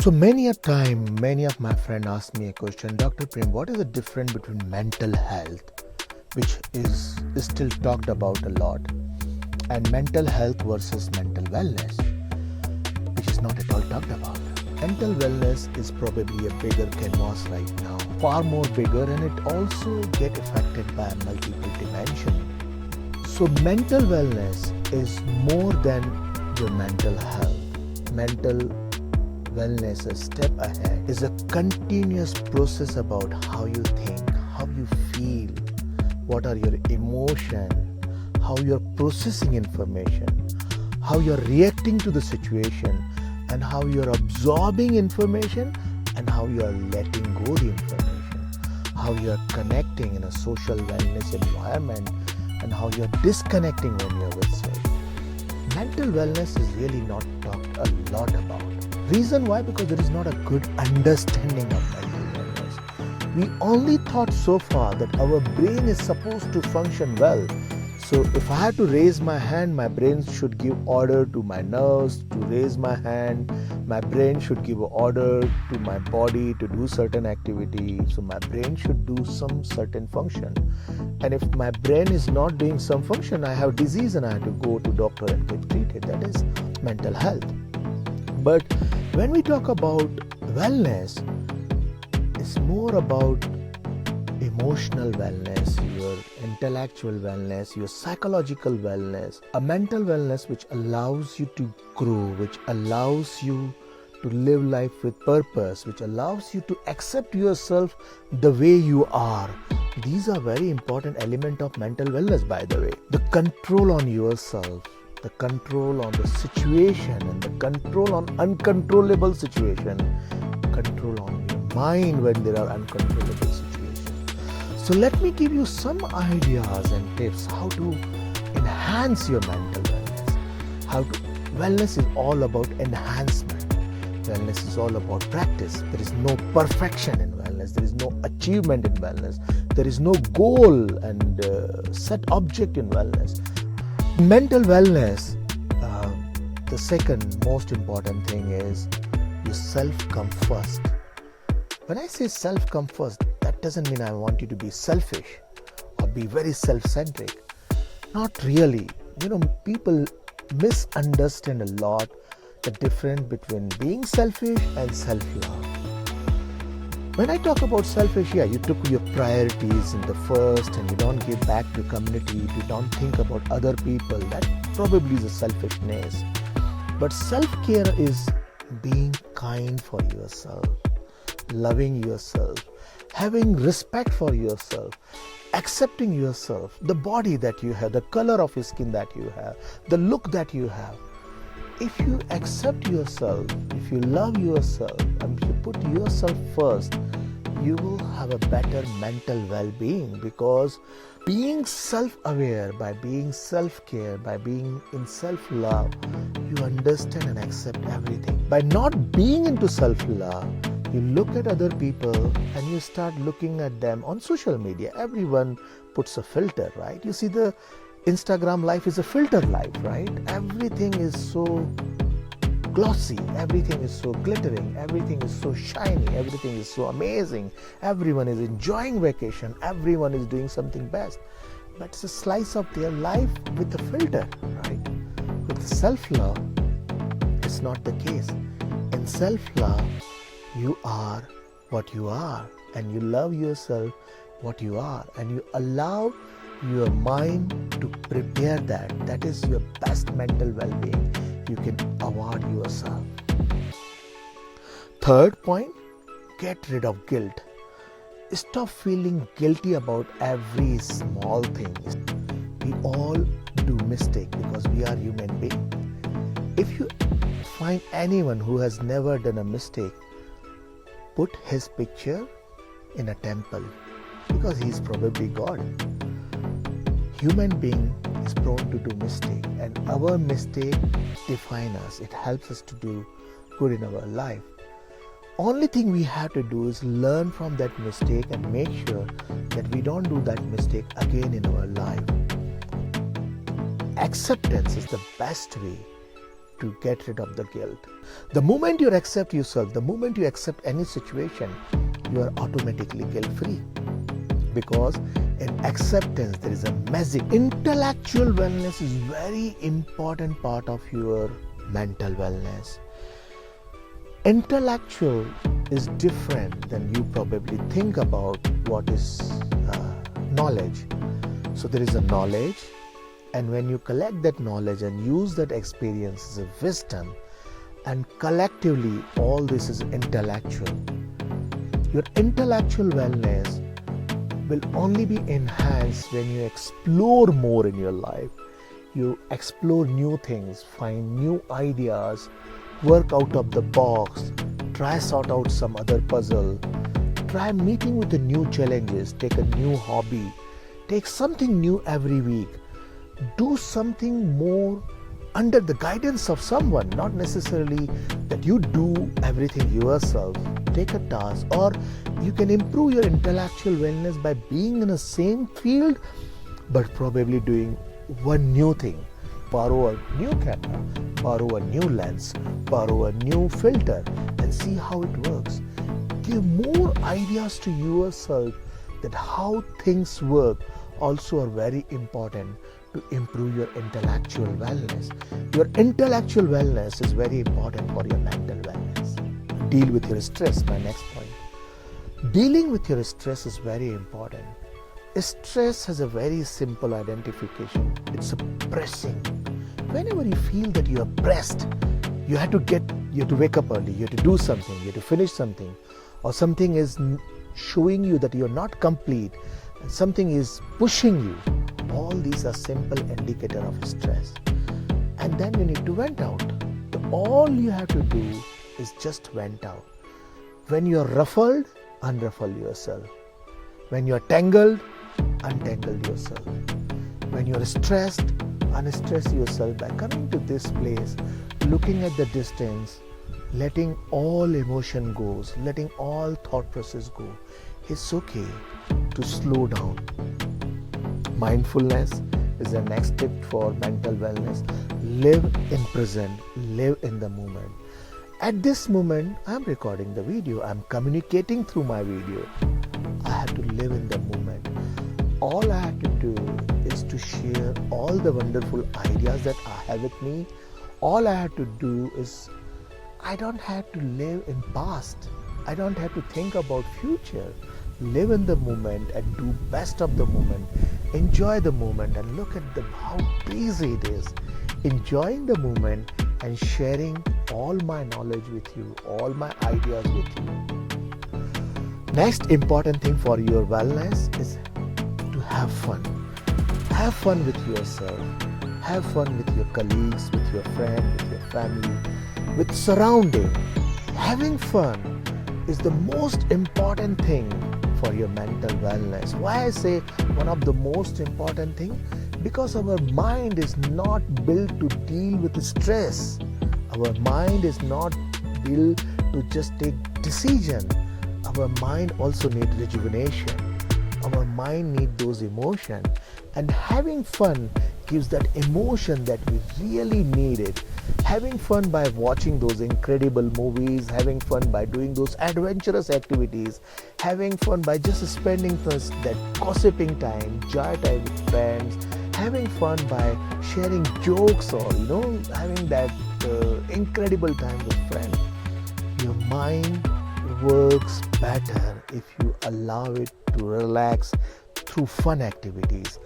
So many a time, many of my friends ask me a question, Dr. Prem, what is the difference between mental health, which is still talked about a lot, and mental health versus mental wellness, which is not at all talked about. Mental wellness is probably a bigger canvas right now, far more bigger, and it also get affected by multiple dimensions. So mental wellness is more than your mental health. Mental wellness, a step ahead, is a continuous process about how you think, how you feel, what are your emotions, how you're processing information, how you're reacting to the situation, and how you're absorbing information, and how you're letting go the information, how you're connecting in a social wellness environment, and how you're disconnecting when you're with self. Mental wellness is really not talked a lot about. Reason why? Because there is not a good understanding of mental wellness. We only thought so far that our brain is supposed to function well. So if I had to raise my hand, my brain should give order to my nerves to raise my hand. My brain should give order to my body to do certain activity. So my brain should do some certain function. And if my brain is not doing some function, I have disease and I have to go to doctor and get treated. That is mental health. But when we talk about wellness, it's more about emotional wellness, your intellectual wellness, your psychological wellness, a mental wellness which allows you to grow, which allows you to live life with purpose, which allows you to accept yourself the way you are. These are very important elements of mental wellness, by the way. The control on yourself, the control on the situation, and the control on uncontrollable situation, control on your mind when there are uncontrollable situations. So let me give you some ideas and tips how to enhance your mental wellness. Wellness is all about enhancement. Wellness is all about practice. There is no perfection in wellness. There is no achievement in wellness. There is no goal and set object in wellness. Mental wellness, the second most important thing is you self-come first. When I say self-come first, that doesn't mean I want you to be selfish or be very self-centric. Not really. People misunderstand a lot the difference between being selfish and self-love. When I talk about selfish, you took your priorities in the first and you don't give back to community, you don't think about other people. That probably is a selfishness. But self-care is being kind for yourself, loving yourself, having respect for yourself, accepting yourself, the body that you have, the color of your skin that you have, the look that you have. If you accept yourself, if you love yourself, and if you put yourself first, you will have a better mental well-being, because being self-aware, by being self-care, by being in self-love, you understand and accept everything. By not being into self-love, you look at other people and you start looking at them on social media. Everyone puts a filter, right? You see, the Instagram life is a filter life, right? Everything is so glossy, everything is so glittering, everything is so shiny, everything is so amazing. Everyone is enjoying vacation, everyone is doing something best. But it's a slice of their life with a filter, right? With self-love, it's not the case. In self-love, you are what you are, and you love yourself what you are, and you allow your mind to prepare that. That is your best mental well-being. You can award yourself. Third point, get rid of guilt. Stop feeling guilty about every small thing. We all do mistake because we are human beings. If you find anyone who has never done a mistake, put his picture in a temple, because he is probably God. Human being is prone to do mistake, and our mistake define us. It helps us to do good in our life. Only thing we have to do is learn from that mistake and make sure that we don't do that mistake again in our life. Acceptance is the best way to get rid of the guilt. The moment you accept yourself, the moment you accept any situation, you are automatically guilt-free. Because in acceptance, there is a magic. Intellectual wellness is very important part of your mental wellness. Intellectual is different than you probably think about what is knowledge. So there is a knowledge, and when you collect that knowledge and use that experience as a wisdom, and collectively all this is intellectual. Your intellectual wellness will only be enhanced when you explore more in your life. You explore new things, find new ideas, work out of the box, try sort out some other puzzle, try meeting with the new challenges, take a new hobby, take something new every week, do something more under the guidance of someone, not necessarily that you do everything yourself. Take a task, or you can improve your intellectual wellness by being in the same field but probably doing one new thing. Borrow a new camera, borrow a new lens, borrow a new filter, and see how it works. Give more ideas to yourself that how things work also are very important to improve your intellectual wellness. Your intellectual wellness is very important for your mental wellness. Deal with your stress, my next point. Dealing with your stress is very important. Stress has a very simple identification. It's a pressing. Whenever you feel that you are pressed, you have to wake up early, you have to do something, you have to finish something, or something is showing you that you are not complete, and something is pushing you. All these are simple indicator of stress. And then you need to vent out. All you have to do is just vent out. When you are ruffled, unruffle yourself. When you are tangled, untangle yourself. When you are stressed, unstress yourself by coming to this place, looking at the distance, letting all emotion goes, letting all thought process go. It's okay to slow down. Mindfulness is the next tip for mental wellness. Live in present, live in the moment. At this moment, I'm recording the video, I'm communicating through my video. I have to live in the moment. All I have to do is to share all the wonderful ideas that I have with me. All I have to do is, I don't have to live in past. I don't have to think about future. Live in the moment and do best of the moment. Enjoy the moment and look at how busy it is. Enjoying the moment and sharing all my knowledge with you, all my ideas with you. Next important thing for your wellness is to have fun. Have fun with yourself. Have fun with your colleagues, with your friends, with your family, with surrounding. Having fun is the most important thing for your mental wellness. Why I say one of the most important thing? Because our mind is not built to deal with stress. Our mind is not built to just take decision. Our mind also needs rejuvenation. Our mind needs those emotions. And having fun gives that emotion that we really needed. Having fun by watching those incredible movies, having fun by doing those adventurous activities, having fun by just spending that gossiping time, joy time with friends, having fun by sharing jokes or having that incredible time with friends. Your mind works better if you allow it to relax through fun activities.